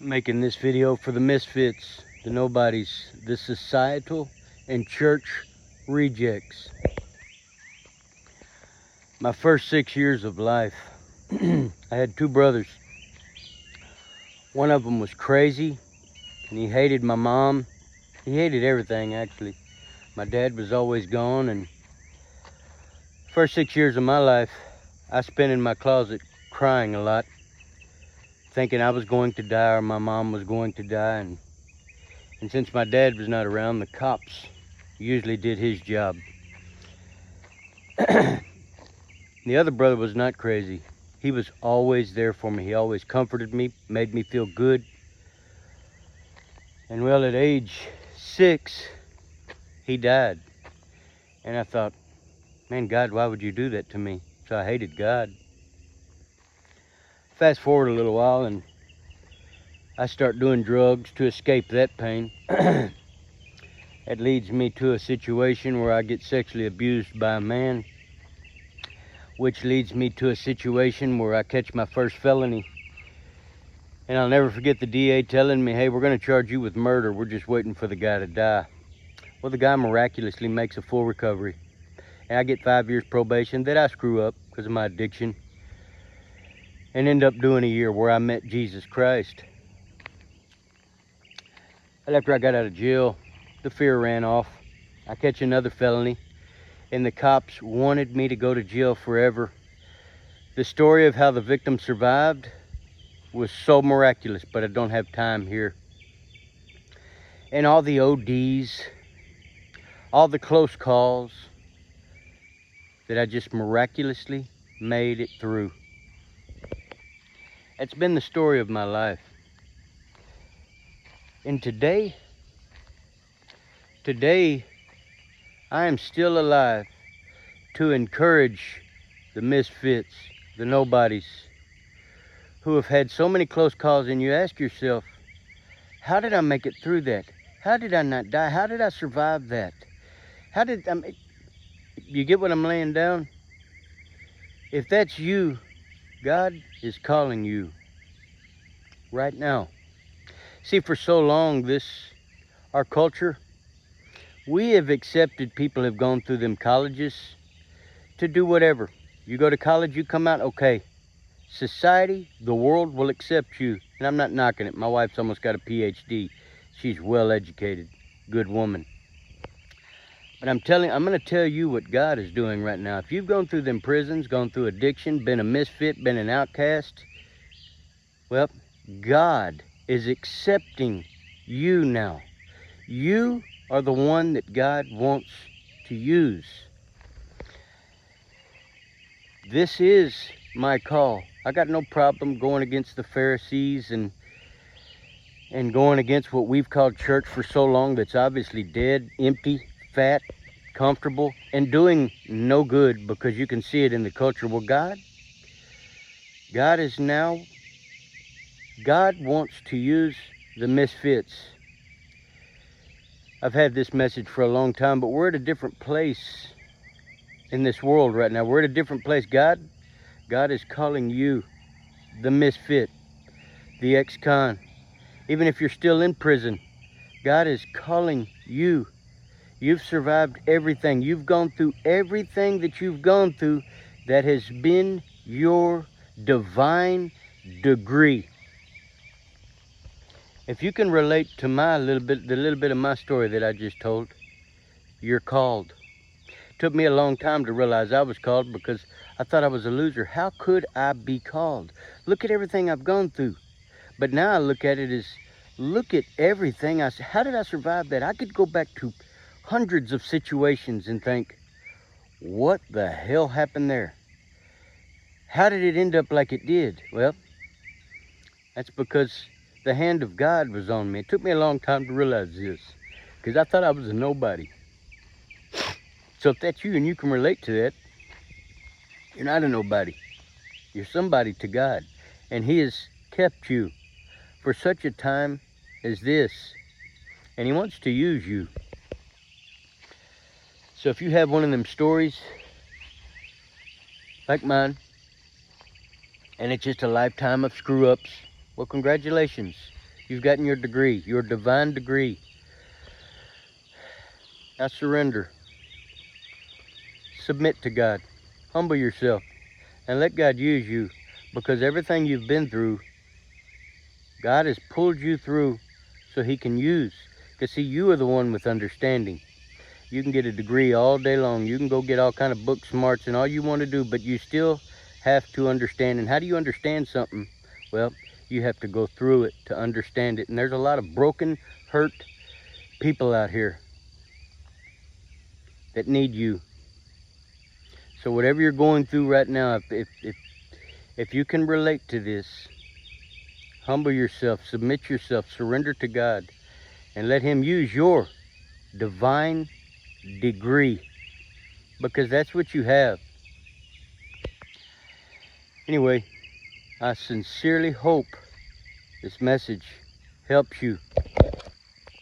Making this video for the misfits, the nobodies, the societal and church rejects. My first 6 years of life, I had two brothers. One of them was crazy and he hated my mom. He hated everything, actually. My dad was always gone, and first 6 years of my life, I spent in my closet crying a lot, thinking I was going to die or my mom was going to die. And since my dad was not around, the cops usually did his job. The other brother was not crazy. He was always there for me. He always comforted me, made me feel good. And well, at age 6, he died. And I thought, man, God, why would you do that to me? So I hated God. Fast forward a little while and I start doing drugs to escape that pain. That leads me to a situation where I get sexually abused by a man, which leads me to a situation where I catch my first felony. And I'll never forget the DA telling me, hey, we're going to charge you with murder. We're just waiting for the guy to die. Well, the guy miraculously makes a full recovery. And I get 5 years probation that I screw up because of my addiction. And end up doing a year where I met Jesus Christ. And after I got out of jail, the fear ran off. I catch another felony, and the cops wanted me to go to jail forever. The story of how the victim survived was so miraculous, but I don't have time here. And all the ODs, all the close calls, that I just miraculously made it through. It's been the story of my life. And today, I am still alive to encourage the misfits, the nobodies, who have had so many close calls. And you ask yourself, how did I make it through that? How did I not die? How did I survive that? You get what I'm laying down? If that's you, God is calling you right now. See, for so long, our culture, we have accepted people have gone through them colleges to do whatever. You go to college, you come out, okay. Society, the world will accept you. And I'm not knocking it. My wife's almost got a PhD. She's well educated, good woman. But I'm going to tell you what God is doing right now. If you've gone through them prisons, gone through addiction, been a misfit, been an outcast, well, God is accepting you now. You are the one that God wants to use. This is my call. I got no problem going against the Pharisees and going against what we've called church for so long, that's obviously dead, empty, fat, comfortable, and doing no good, because you can see it in the culture. Well, God wants to use the misfits. I've had this message for a long time, but we're at a different place in this world right now. We're at a different place. God is calling you, the misfit, the ex-con. Even if you're still in prison, God is calling you. You've survived everything. You've gone through everything that you've gone through. That has been your divine degree. If you can relate to the little bit of my story that I just told, you're called. It took me a long time to realize I was called, because I thought I was a loser. How could I be called? Look at everything I've gone through. But now I look at it as, look at everything. How did I survive that? I could go back to hundreds of situations and think, what the hell happened there? How did it end up like it did? Well, that's because the hand of God was on me. It took me a long time to realize this, because I thought I was a nobody. So if that's you and you can relate to that, you're not a nobody. You're somebody to God. And He has kept you for such a time as this. And He wants to use you. So if you have one of them stories like mine, and it's just a lifetime of screw-ups, well, congratulations. You've gotten your degree, your divine degree. Now surrender. Submit to God. Humble yourself and let God use you, because everything you've been through, God has pulled you through so he can use. Because see, you are the one with understanding. You can get a degree all day long. You can go get all kind of book smarts and all you want to do, but you still have to understand. And how do you understand something? Well, you have to go through it to understand it. And there's a lot of broken, hurt people out here that need you. So whatever you're going through right now, if you can relate to this, humble yourself, submit yourself, surrender to God, and let him use your divine degree, because that's what you have. Anyway, I sincerely hope this message helps you